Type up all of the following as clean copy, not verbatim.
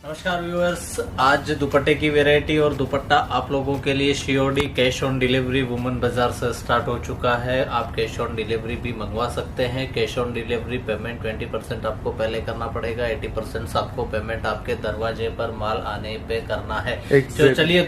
नमस्कार व्यूअर्स, आज दुपट्टे की वैरायटी और दुपट्टा आप लोगों के लिए COD cash on delivery women बाजार से स्टार्ट हो चुका है। आप कैश ऑन डिलीवरी भी मंगवा सकते हैं। कैश ऑन डिलीवरी पेमेंट 20% आपको पहले करना पड़ेगा, 80% आपको पेमेंट आपके दरवाजे पर माल आने पे करना है। तो चलिए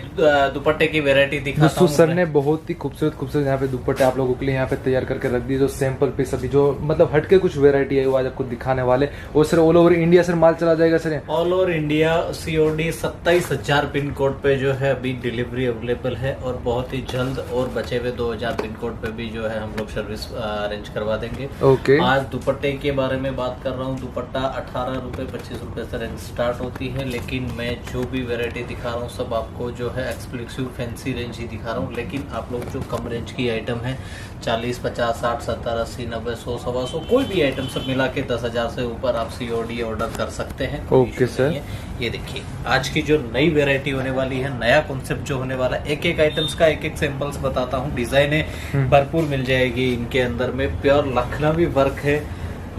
दुपट्टे की वैरायटी दिखाता हूं। सर ने बहुत ही खूबसूरत यहाँ पे दुपट्टे आप लोगों के लिए यहाँ पे तैयार करके रख दिए, जो सैंपल पीस अभी जो मतलब हटके कुछ वैरायटी है वो आज आपको दिखाने वाले। और sir all over India sir माल चला जाएगा sir? All over India COD 27,000 pin code पे जो है अभी डिलीवरी अवेलेबल है और बहुत ही जल्द और बचे हुए 2,000 पिन कोड पे भी जो है हम लोग सर्विस अरेंज करवा देंगे। ओके। आज दुपट्टे के बारे में बात कर रहा हूँ। दुपट्टा 18 रुपए 25 रुपए से रेंज स्टार्ट होती है, लेकिन मैं जो भी वैरायटी दिखा रहा हूँ सब आपको जो है एक्सक्लूसिव फैंसी रेंज ही दिखा रहा हूँ। लेकिन आप लोग जो कम रेंज की आइटम है 40, 50, 60, 70, 80, 90, 100, 125 कोई भी आइटम सब मिला के 10,000 से ऊपर आप सीओडी ऑर्डर कर सकते हैं। Okay sir. ये देखिए आज की जो नई वैरायटी होने वाली है, नया कॉन्सेप्ट जो होने वाला है, एक एक आइटम्स का एक एक सैंपल्स बताता हूँ। डिजाइनें भरपूर मिल जाएगी इनके अंदर में। प्योर लखनवी वर्क है,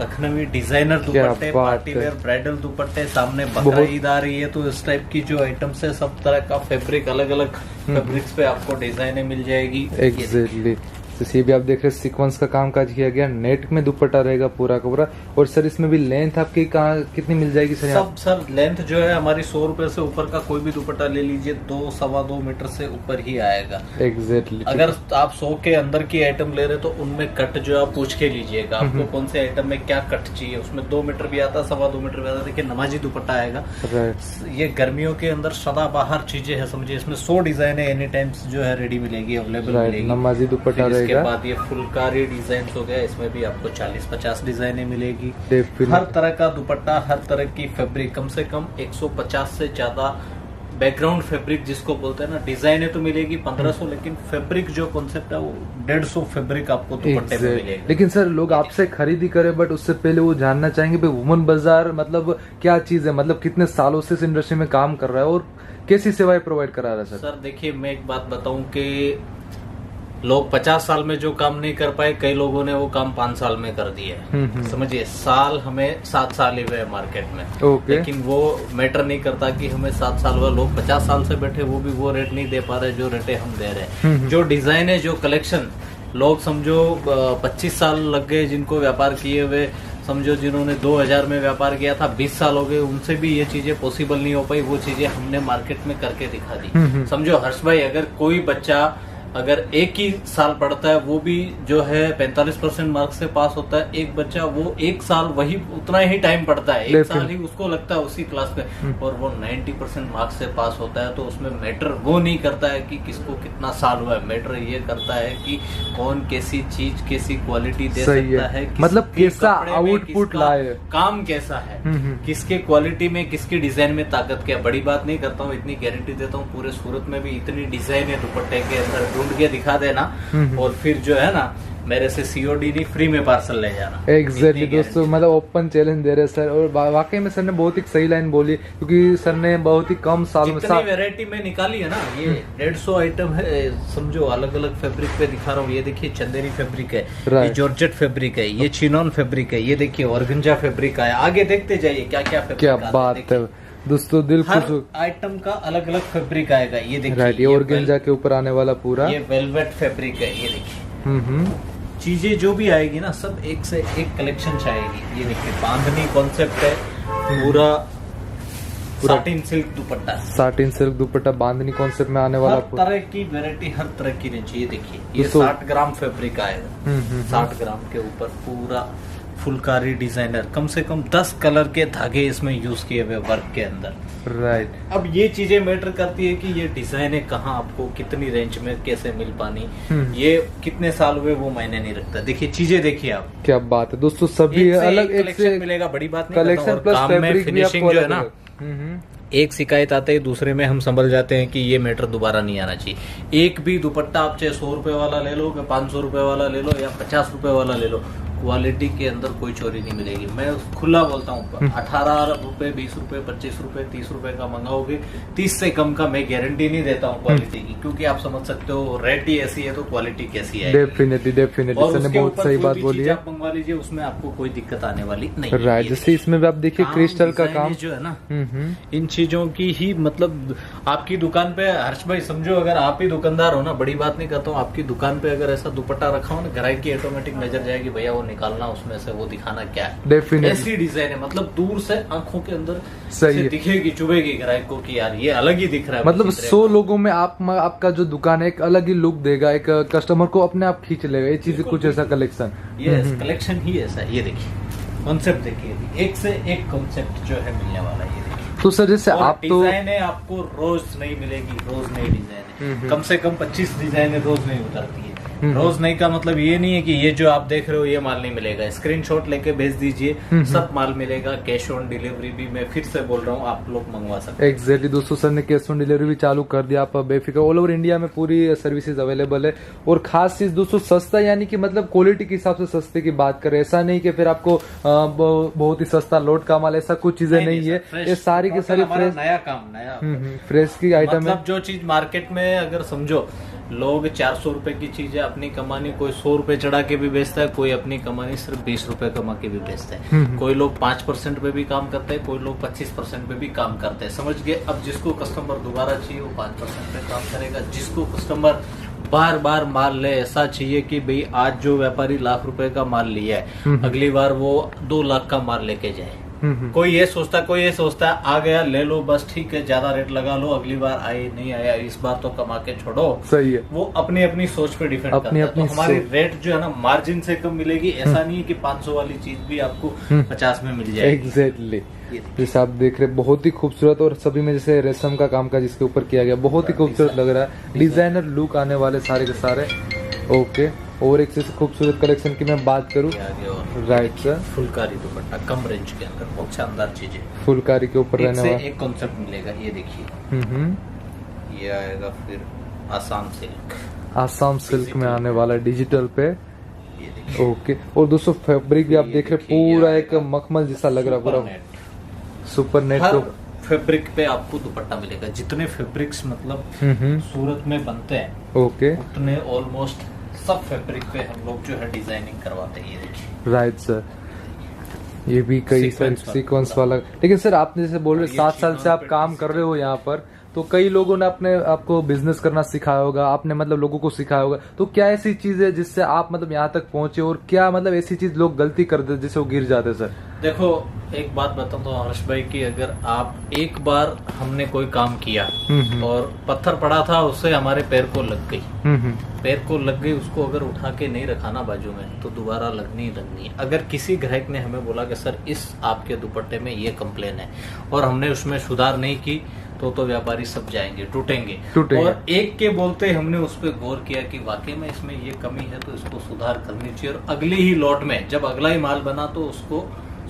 लखनवी डिजाइनर दुपट्टे, पार्टी वेयर ब्राइडल दुपट्टे। सामने बकरा ईद आ रही है तो इस टाइप की जो आइटम्स है सब तरह का फैब्रिक, अलग अलग फैब्रिक्स पे आपको डिजाइनें मिल जाएगी। एग्जैक्टली। ये भी आप देख रहे हैं सीक्वेंस का काम काज किया गया, नेट में दुपट्टा रहेगा पूरा का पूरा। और सर इसमें भी लेंथ आपकी कहाँ कितनी मिल जाएगी सर? सब सर लेंथ जो है हमारी 100 रुपए से ऊपर का कोई भी दुपट्टा ले लीजिए 2 सवा 2 मीटर से ऊपर ही आएगा। एग्जैक्टली। अगर आप 100 के अंदर की आइटम ले रहे तो उनमें कट जो आप पूछ के लीजिएगा आपको कौन से आइटम में क्या कट चाहिए। उसमें 2 मीटर भी आता, सवा 2 मीटर भी आता। देखिए नमाजी दुपट्टा आएगा। ये गर्मियों के अंदर सदाबहार चीजें है, समझिए इसमें 100 डिजाइन है एनी टाइम जो है रेडी मिलेगी, अवेलेबल मिलेगी। नमाजी दुपट्टा रहेगा। इसके बाद ये फुलकारी डिजाइन हो गया, इसमें भी आपको 40-50 डिजाइनें मिलेगी। हर तरह का दुपट्टा, हर तरह की फैब्रिक, कम से कम 150 से ज्यादा बैकग्राउंड फैब्रिक जिसको बोलते हैं ना, डिजाइने तो मिलेगी 1500, लेकिन फैब्रिक जो कॉन्सेप्ट है वो 150 फैब्रिक आपको दुपट्टे में मिलेगा। लेकिन सर लोग आपसे खरीदी करे बट उससे पहले वो जानना चाहेंगे भाई वुमन बाजार मतलब क्या चीज है, मतलब कितने सालों से इस इंडस्ट्री में काम कर रहा है और कैसी सेवाएं प्रोवाइड करा रहा है सर? सर देखिए मैं एक बात बताऊं कि लोग 50 साल में जो काम नहीं कर पाए, कई लोगों ने वो काम 5 साल में कर दिया है। समझिए साल हमें 7 साल ही हुए मार्केट में। लेकिन वो मैटर नहीं करता कि हमें 7 साल हुआ। लोग 50 साल से बैठे वो भी वो रेट नहीं दे पा रहे जो रेटें हम दे रहे हैं। जो डिजाइन है, जो कलेक्शन, लोग समझो 25 साल लग गए जिनको व्यापार किए हुए, समझो जिन्होंने 2000 में व्यापार किया था 20 साल हो गए, उनसे भी ये चीजें पॉसिबल नहीं हो पाई। वो चीजें हमने मार्केट में करके दिखा दी। समझो हर्ष भाई, अगर कोई बच्चा अगर एक ही साल पढ़ता है वो भी जो है 45% मार्क्स से पास होता है। एक बच्चा वो 1 साल वही उतना ही टाइम पढ़ता है, 1 साल ही उसको लगता है उसी क्लास पे, और वो 90% मार्क्स से पास होता है। तो उसमें मैटर वो नहीं करता है कि किसको कितना साल हुआ है, मैटर ये करता है कि कौन कैसी चीज, कैसी क्वालिटी दे सकता है, मतलब कैसा आउटपुट लाए, काम कैसा है, किसके क्वालिटी में, किसकी डिजाइन में ताकत क्या। बड़ी बात नहीं करता हूँ, इतनी गारंटी देता हूँ पूरे सूरत में भी इतनी डिजाइन है दुपट्टे के अंदर, ढूंढ के दिखा देना और फिर जो है ना मेरे से सीओडी नहीं फ्री में पार्सल ले जाना। एग्जैक्टली दोस्तों, मतलब ओपन चैलेंज दे रहे सर। और वाकई में सर ने बहुत ही सही लाइन बोली, क्योंकि सर ने बहुत ही कम सालों में वैरायटी में निकाली है ना। ये 150 आइटम है, समझो अलग अलग फैब्रिक पे दिखा रहा हूँ। ये देखिए चंदेरी फैब्रिक है, ये जॉर्जेट फैब्रिक है, ये चिनॉन फैब्रिक है, ये देखिए ऑर्गेंजा फैब्रिक है। आगे देखते जाइए क्या क्या फैब्रिक। क्या बात है दोस्तों, दिल खुश। आइटम का अलग अलग फैब्रिक आएगा। ये देखिए ये ऑर्गेंजा के ऊपर आने वाला पूरा, ये वेलवेट फैब्रिक है। ये देखिए चीजें जो भी आएगी ना सब एक से एक कलेक्शन आएगी। ये देखिए बांधनी कॉन्सेप्ट है, पूरा satin silk dupatta, satin silk dupatta bandhani concept में आने वाला। हर तरह की वैरायटी, हर तरह की रेंज। ये देखिए ये 60 ग्राम फैब्रिक आएगा, 60 ग्राम के ऊपर पूरा फुलकारी डिजाइनर, कम से कम 10 कलर के धागे इसमें यूज किए हुए वर्क के अंदर। राइट। अब ये चीजें मैटर करती है कि ये डिजाइन कहाँ आपको कितनी रेंज में कैसे मिल पानी, ये कितने साल हुए वो मायने नहीं रखता। देखिए चीजें देखिए आप, क्या बात है दोस्तों, सभी अलग कलेक्शन मिलेगा। बड़ी बात नहीं, कलेक्शन प्लस काम में फिनिशिंग जो है ना, एक शिकायत आते ही दूसरे में हम संभल जाते हैं कि ये मैटर दोबारा नहीं आना चाहिए। एक भी दुपट्टा आप चाहे 100 रुपए वाला ले लो, 500 रुपए वाला ले लो या 50 रुपए वाला ले लो, क्वालिटी के अंदर कोई चोरी नहीं मिलेगी। मैं खुला बोलता हूँ, 18 रुपए, 20 रुपए, 25 रुपए, 30 रुपए का मंगाओगे, 30 से कम का मैं गारंटी नहीं देता हूँ क्वालिटी की, क्योंकि आप समझ सकते हो रेट ही ऐसी है तो क्वालिटी कैसी है। डेफिनेटली और उसके बहुत ऊपर सही कोई बात भी बोली चीज है। आप मंगवा लीजिए, उसमें आपको कोई दिक्कत आने वाली नहीं है। राइट, जैसे इसमें भी आप देखिए क्रिस्टल का काम जो है ना, इन चीजों की ही मतलब आपकी दुकान पे हर्ष भाई समझो, अगर आप ही दुकानदार हो ना, बड़ी बात नहीं करता हूँ, आपकी दुकान पे अगर ऐसा दुपट्टा रखा हो ना, ग्राहक की ऑटोमेटिक नजर जाएगी भैया वो निकालना उसमें से, वो दिखाना क्या है। डेफिनेटली ऐसी डिजाइन है, मतलब दूर से आंखों के अंदर सही से है, दिखेगी, चुभेगी ग्राहक को कि यार ये अलग ही दिख रहा है। मतलब 100 लोगों में आपका जो दुकान है एक अलग ही लुक देगा, एक कस्टमर को अपने आप खींच लेगा। ये चीज कुछ ऐसा कलेक्शन, ये कलेक्शन ही ऐसा है। ये देखिए कॉन्सेप्ट, देखिए एक से एक कॉन्सेप्ट जो है मिलने वाला है। ये देखिए तो सर जैसे आप तो डिजाइन है, आपको रोज नहीं मिलेगी, रोज नई डिजाइन है, कम से कम 25 डिजाइन रोज नहीं उतरती है। रोज नहीं का मतलब ये नहीं है कि ये जो आप देख रहे हो ये माल नहीं मिलेगा, स्क्रीनशॉट लेके भेज दीजिए, सब माल मिलेगा। कैश ऑन डिलीवरी भी मैं फिर से बोल रहा हूँ, आप लोग मंगवा सकते हैं। एग्जैक्टली दोस्तों, सर ने कैश ऑन डिलीवरी भी चालू कर दिया, आप बेफिक्र, ऑल ओवर इंडिया में पूरी सर्विसेज अवेलेबल है। और खास चीज दोस्तों सस्ता, यानी कि मतलब क्वालिटी के हिसाब से सस्ते की बात करें, ऐसा नहीं कि फिर आपको बहुत ही सस्ता लोड का माल, ऐसा कुछ चीजें नहीं है। ये सारी की सारी फ्रेश, नया काम, नया फ्रेश की आइटम है। मतलब जो चीज मार्केट में अगर समझो लोग 400 रुपए की चीजें अपनी कमानी, कोई 100 रुपए चढ़ा के भी बेचता है, कोई अपनी कमानी सिर्फ 20 रुपए कमा के भी बेचता है। कोई लोग 5% पे भी काम करते हैं, कोई लोग 25% पे भी काम करते हैं, समझ गए। अब जिसको कस्टमर दोबारा चाहिए वो 5% पे काम करेगा, जिसको कस्टमर बार बार माल ले, ऐसा चाहिए कि भाई आज जो व्यापारी लाख रुपए का माल लिया है, अगली बार वो 2 लाख का माल लेके जाए। कोई ये सोचता है आ गया ले लो बस, ठीक है ज्यादा रेट लगा लो, अगली बार आए नहीं आया, इस बार तो कमा के छोड़ो। सही है, वो अपनी अपनी सोच पे डिपेंड करता है। तो हमारी रेट जो है ना मार्जिन से कम मिलेगी, ऐसा नहीं है कि 500 वाली चीज भी आपको 50 में मिल जाएगी। एग्जैक्टली जैसे आप देख रहे बहुत ही खूबसूरत, और सभी में जैसे रेशम का काम का जिसके ऊपर किया गया, बहुत ही खूबसूरत लग रहा है, डिजाइनर लुक आने वाले सारे के सारे। ओके, और एक से खूबसूरत कलेक्शन की मैं बात करूँ, राइट सर, फुलकारी दुपट्टा कम रेंज के अंदर बहुत शानदार चीज है, फुलकारी के ऊपर रहने वाला एक कॉन्सेप्ट मिलेगा। ये देखिए ये आएगा फिर आसाम सिल्क, आसाम सिल्क में आने वाला डिजिटल पे। ओके, और दोस्तों फैब्रिक भी आप देख रहे पूरा एक मखमल जैसा लग रहा है, पूरा सुपर नेट। तो फैब्रिक पे आपको दुपट्टा मिलेगा, जितने फैब्रिक्स मतलब सूरत में बनते हैं, ओके, उतने ऑलमोस्ट सब फैब्रिक पे हम लोग जो है डिजाइनिंग करवाते हैं। ये देखिए, राइट सर, ये भी कई सारे सीक्वेंस वाला। लेकिन सर आपने जैसे बोल रहे 7 साल से आप काम कर रहे हो यहाँ पर, तो कई लोगों ने अपने आपको बिजनेस करना सिखाया होगा, आपने मतलब लोगों को सिखाया होगा, तो क्या ऐसी चीज है जिससे आप मतलब यहाँ तक पहुंचे, और क्या मतलब ऐसी चीज लोग गलती कर देते जिससे वो गिर जाते? सर देखो एक बात बताता हूँ हर्ष भाई की, अगर आप एक बार हमने कोई काम किया और पत्थर पड़ा था उससे हमारे पैर को लग गई, उसको अगर उठा के नहीं रखा ना बाजू में तो दोबारा लगनी है। अगर किसी ग्राहक ने हमें बोला कि सर इस आपके दुपट्टे में ये कंप्लेन है और हमने उसमें सुधार नहीं की, तो व्यापारी सब जाएंगे, टूटेंगे। और एक के बोलते हमने उस पर गौर किया कि वाकई में इसमें ये कमी है तो इसको सुधार करनी चाहिए, और अगले ही लॉट में जब अगला ही माल बना तो उसको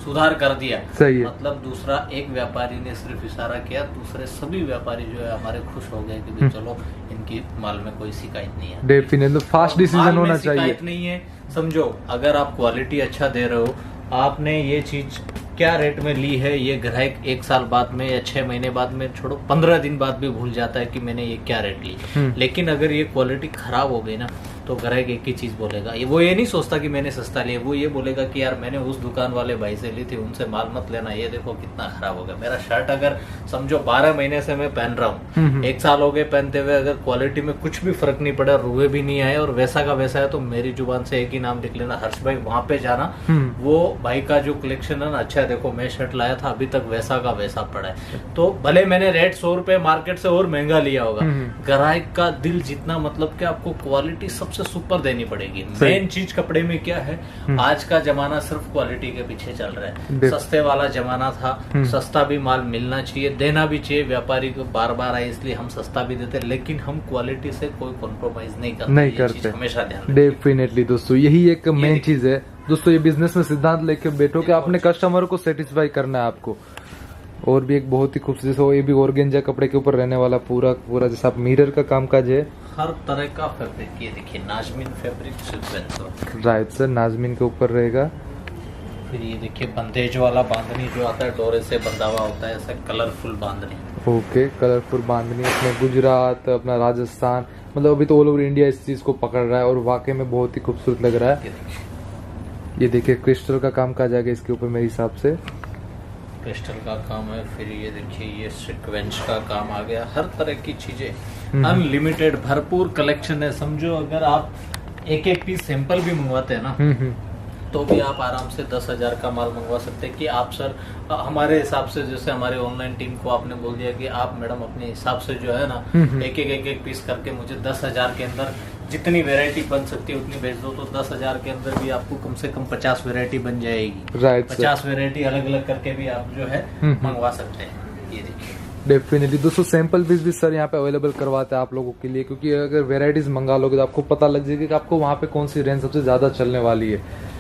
सुधार कर दिया। सही है। मतलब दूसरा एक व्यापारी ने सिर्फ इशारा किया, दूसरे सभी व्यापारी जो है हमारे खुश हो गए कि चलो इनकी माल में कोई शिकायत नहीं है। डेफिनेटली फास्ट डिसीजन होना चाहिए। शिकायत नहीं है, समझो अगर आप क्वालिटी अच्छा दे रहे हो, आपने ये चीज क्या रेट में ली है, ये ग्राहक 1 साल बाद में या 6 महीने बाद में, छोड़ो 15 दिन बाद भी भूल जाता है कि मैंने ये क्या रेट ली। लेकिन अगर ये क्वालिटी खराब हो गई ना तो ग्राहक एक ही चीज बोलेगा, वो ये नहीं सोचता कि मैंने सस्ता लिया, वो ये बोलेगा कि यार मैंने उस दुकान वाले भाई से ली थी, उनसे माल मत लेना, ये देखो कितना खराब हो गया। मेरा शर्ट अगर समझो 12 महीने से मैं पहन रहा हूँ, 1 साल हो गए पहनते हुए, अगर क्वालिटी में कुछ भी फर्क नहीं पड़ा, रुए भी नहीं आए और वैसा का वैसा है, तो मेरी जुबान से एक ही नाम लिख लेना, हर्ष भाई वहां पे जाना, वो भाई का जो कलेक्शन है ना, अच्छा देखो मैं शर्ट लाया था अभी तक वैसा का वैसा पड़ा है। तो भले मैंने रेट 100 रुपए मार्केट से और महंगा लिया होगा, ग्राहक का दिल जितना मतलब कि आपको क्वालिटी सबसे सुपर देनी पड़ेगी। मेन चीज कपड़े में क्या है, आज का जमाना सिर्फ क्वालिटी के पीछे चल रहा है। सस्ते वाला जमाना था, सस्ता भी माल मिलना चाहिए, देना भी चाहिए, व्यापारी को बार बार आए इसलिए हम सस्ता भी देते, लेकिन हम क्वालिटी से कोई कॉम्प्रोमाइज नहीं करते। हमेशा ध्यान डेफिनेटली दोस्तों, यही एक मेन चीज है दोस्तों। ये बिजनेस में सिद्धांत लेके बैठो कि अपने कस्टमर को सेटिस्फाई करना है आपको। और भी एक बहुत ही खूबसूरत, ये भी ऑर्गेंजा कपड़े के ऊपर रहने वाला पूरा पूरा जैसा आप मिरर का काम काज है। हर तरह का फैब्रिक, ये देखिए नाजमीन फैब्रिक सीक्वेंस। राइट सर, नाजमीन के ऊपर रहेगा। फिर ये देखिए बंदेज वाला बांधनी जो आता है, डोरे से बंधा हुआ होता है, ऐसा कलरफुल बांधनी। ओके, कलरफुल बांधनी। इसमें गुजरात, अपना राजस्थान, मतलब अभी तो ऑल ओवर इंडिया इस चीज को पकड़ रहा है और वाकई में बहुत ही खूबसूरत लग रहा है। ये देखिए क्रिस्टल का काम का जाएगा इसके ऊपर मेरे हिसाब से, क्रिस्टल का काम है। फिर ये देखिए ये सीक्वेंस का काम आ गया। हर तरह की चीजें अनलिमिटेड, भरपूर कलेक्शन है। समझो अगर आप एक एक पीस सैंपल भी मंगवाते हैं ना, तो भी आप आराम से 10,000 का माल मंगवा सकते हैं। कि आप सर हमारे हिसाब से, जैसे हमारे ऑनलाइन टीम को आपने बोल दिया कि आप मैडम अपने हिसाब से जो है ना एक एक पीस करके मुझे 10,000 के अंदर जितनी वैरायटी बन सकती है उतनी भेज दो, तो 10,000 के अंदर भी आपको कम से कम 50 वैरायटी बन जाएगी। राइट, 50 वैरायटी अलग अलग करके भी आप जो है मंगवा सकते हैं। ये देखिए डेफिनेटली दोस्तों सैंपल पीस भी सर यहाँ पे अवेलेबल करवाते हैं आप लोगों के लिए, क्योंकि अगर वेराइटीज मंगा लोगे तो आपको पता लग जाएगी कि आपको वहाँ पे कौन सी रेंज सबसे ज्यादा चलने वाली है।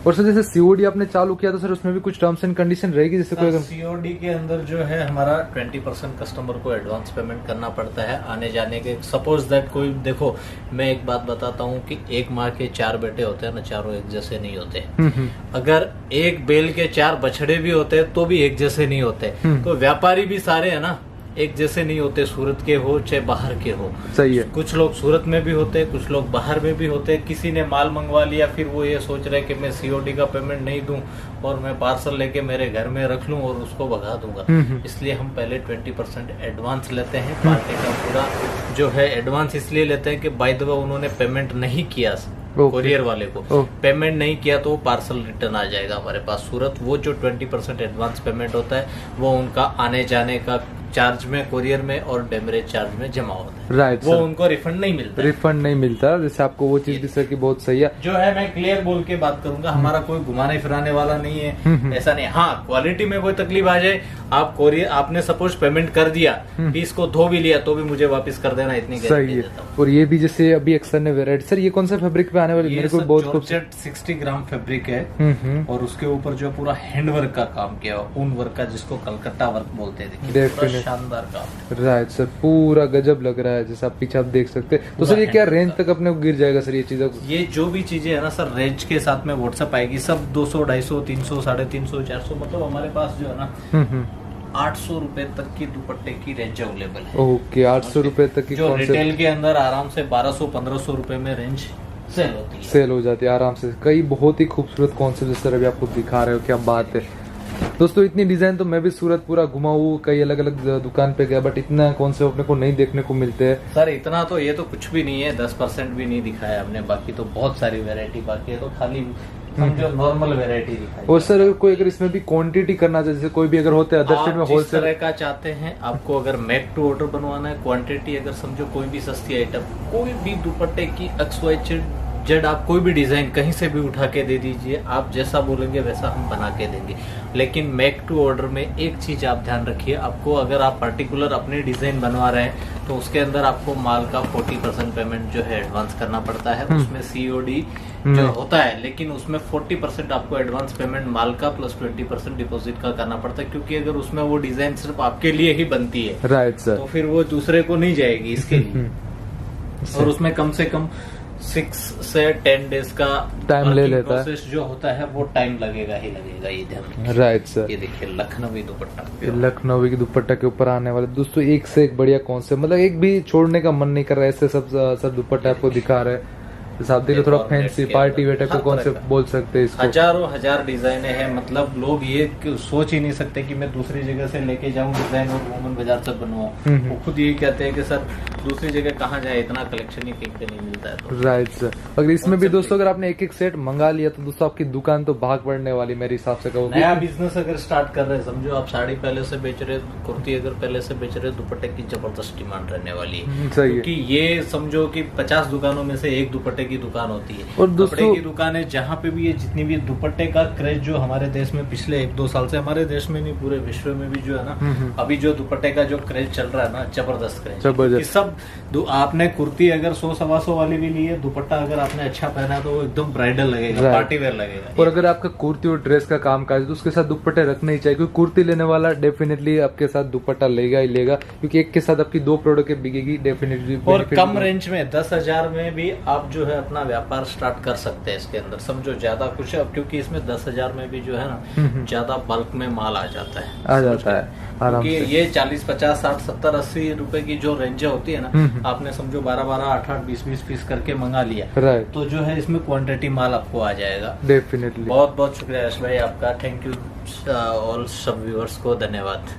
और सर जैसे सीओडी आपने चालू किया तो सर उसमें भी कुछ टर्म्स एंड कंडीशन रहेगी, जैसे कोई सीओडी के अंदर जो है हमारा 20% कस्टमर को एडवांस पेमेंट करना पड़ता है आने जाने के। सपोज दैट कोई, देखो मैं एक बात बताता हूँ कि एक माँ के 4 बेटे होते हैं ना, चारों एक जैसे नहीं होते। अगर एक बैल के 4 बछड़े भी होते हैं तो भी एक जैसे नहीं होते। तो व्यापारी भी सारे है ना एक जैसे नहीं होते, सूरत के हो चाहे बाहर के हो। सही है, कुछ लोग सूरत में भी होते हैं, कुछ लोग बाहर में भी होते हैं। किसी ने माल मंगवा लिया, फिर वो ये सोच रहे कि मैं सीओडी का पेमेंट नहीं दूं और मैं पार्सल लेके मेरे घर में रख लूं और उसको भगा दूंगा। इसलिए हम पहले 20% एडवांस लेते हैं। पार्टी का पूरा जो है एडवांस इसलिए लेते हैं कि बाय द वे उन्होंने पेमेंट नहीं किया, कोरियर वाले को पेमेंट नहीं किया तो वो पार्सल रिटर्न आ जाएगा हमारे पास सूरत। वो जो 20% एडवांस पेमेंट होता है वो उनका आने जाने का चार्ज में, कोरियर में और डेमरेज चार्ज में जमा होता है। राइट, वो उनको रिफंड नहीं मिलता। रिफंड नहीं मिलता, जैसे आपको वो चीज भी सर की बहुत सही है। जो है मैं क्लियर बोल के बात करूंगा, हमारा कोई घुमाने फिराने वाला नहीं है, ऐसा नहीं। हाँ, क्वालिटी में कोई तकलीफ आ जाए, आप कोरियर आपने सपोज पेमेंट कर दिया, पीस को धो भी लिया तो भी मुझे वापस कर देना, इतनी सही है। और ये भी जैसे अभी अक्सर ने वेराइटी, सर ये कौन सा फैब्रिक पे आने वाली? मेरे को बहुत खूबसूरत 60 ग्राम फैब्रिक है और उसके ऊपर जो पूरा हैंड वर्क का काम किया, ऊन वर्क का, जिसको कलकत्ता वर्क बोलते हैं। शानदार काम। राइट सर, पूरा गजब लग रहा है, जैसे आप पीछे आप देख सकते हैं। तो सर ये क्या रेंज तक अपने को गिर जाएगा सर ये चीजें? ये जो भी चीजें है ना सर, रेंज के साथ में व्हाट्सएप आएगी, सब 200, 250, 300, 350, 400, मतलब हमारे पास जो है ना 800 रुपए तक की दुपट्टे की रेंज अवेलेबल है। ओके, 800 रुपए तक की, जो रिटेल के अंदर आराम से 1200-1500 रुपए में रेंज सेल होती है, सेल हो जाती है आराम से। कई बहुत ही खूबसूरत कॉन्सेप्ट सर अभी आपको दिखा रहे हो, क्या बात है दोस्तों। इतनी डिजाइन तो मैं भी सूरत पूरा घुमा हूँ, कई अलग अलग दुकान पे गया, बट इतना कॉन्सेप्ट अपने को नहीं देखने को मिलते हैं सर। इतना तो ये तो कुछ भी नहीं है, 10% भी नहीं दिखाया हमने, बाकी तो बहुत सारी वैरायटी बाकी है, तो खाली समझो नॉर्मल वैरायटी दिखाई। और सर कोई अगर इसमें भी क्वांटिटी करना चाहे, जैसे कोई भी अगर होते हैं अदर स्टेट में होलसेल तरह का चाहते हैं, आपको अगर मेक टू ऑर्डर बनवाना है, क्वांटिटी अगर समझो कोई भी सस्ती आइटम, कोई भी दुपट्टे की XYZ आप कोई भी डिजाइन कहीं से भी उठा के दे दीजिए, आप जैसा बोलेंगे वैसा हम बना के देंगे। लेकिन मेक टू ऑर्डर में एक चीज आप ध्यान रखिए, आपको अगर आप पर्टिकुलर अपनी डिजाइन बनवा रहे हैं तो उसके अंदर आपको माल का 40% पेमेंट जो है एडवांस करना पड़ता है। उसमें COD जो होता है, लेकिन उसमें 40% आपको एडवांस पेमेंट माल का प्लस 20% डिपॉजिट का करना पड़ता है, क्योंकि अगर उसमें वो डिजाइन सिर्फ आपके लिए ही बनती है, राइट सर, तो फिर वो दूसरे को नहीं जाएगी इसके लिए। और उसमें कम से कम 6 से 10 डेज का टाइम ले लेता है, प्रोसेस जो होता है वो टाइम लगेगा ही लगेगा, ये ध्यान। राइट सर, ये देखिए लखनवी दुपट्टा, लखनवी की दुपट्टा के ऊपर आने वाले दोस्तों एक से एक बढ़िया कॉन्सेप्ट, मतलब एक भी छोड़ने का मन नहीं कर रहा है, ऐसे सब दुपट्टा आपको दिखा रहे हैं। आप देखो थोड़ा फैंसी पार्टी वेयर टाइप का कॉन्सेप्ट बोल सकते हैं इसको। हजार डिजाइने हैं, मतलब लोग ये सोच ही नहीं सकते कि मैं दूसरी जगह से लेके जाऊं डिजाइन और वुमन बाजार से बनवाऊं। वो खुद यही कहते हैं कि सर दूसरी जगह कहाँ जाए, इतना कलेक्शन ही कहीं पे नहीं मिलता है। तो राइट सर, अगर इसमें भी दोस्तों अगर आपने एक सेट मंगा लिया तो दोस्तों आपकी दुकान तो भाग पड़ने वाली मेरे हिसाब से। कहूँगा नया बिजनेस अगर स्टार्ट कर रहे हैं, समझो आप साड़ी पहले से बेच रहे, कुर्ती अगर पहले से बेच रहे, दुपट्टे की जबरदस्त डिमांड रहने वाली है। क्योंकि ये समझो कि 50 दुकानों में से एक दुपट्टे की दुकान होती है। और कपड़े की दुकान है जहाँ पे भी ये जितनी भी दुपट्टे का क्रेज जो हमारे देश में पिछले 1-2 साल से, हमारे देश में नहीं पूरे विश्व में भी जो है ना, अभी जो दुपट्टे का जो क्रेज चल रहा है ना, जबरदस्त क्रेज। सब आपने कुर्ती अगर 100-125 वाली भी ली है, दुपट्टा अगर आपने अच्छा पहना है तो वो एकदम ब्राइडल लगेगा, पार्टी वेयर लगेगा। और अगर आपका कुर्ती और ड्रेस का काम काज तो उसके साथ दुपट्टे रखने ही चाहिए, क्योंकि कुर्ती लेने वाला डेफिनेटली आपके साथ दुपट्टा लेगा ही लेगा, क्योंकि एक के साथ आपकी 2 प्रोडक्ट बिकेगी डेफिनेटली। और कम रेंज में 10,000 में भी आप जो है अपना व्यापार स्टार्ट कर सकते हैं इसके अंदर। समझो ज्यादा कुछ है, क्योंकि इसमें 10,000 में भी जो है ना ज्यादा बल्क में माल आ जाता है आराम से। ये 40, 50, 60, 70, 80 रुपए की जो रेंज होती है ना, आपने समझो 12-12, 8-8, 20-20 पीस करके मंगा लिया, तो जो है इसमें क्वांटिटी माल आपको आ जाएगा डेफिनेटली। बहुत बहुत शुक्रिया यश भाई आपका, थैंक यू ऑल सब व्यूअर्स को धन्यवाद।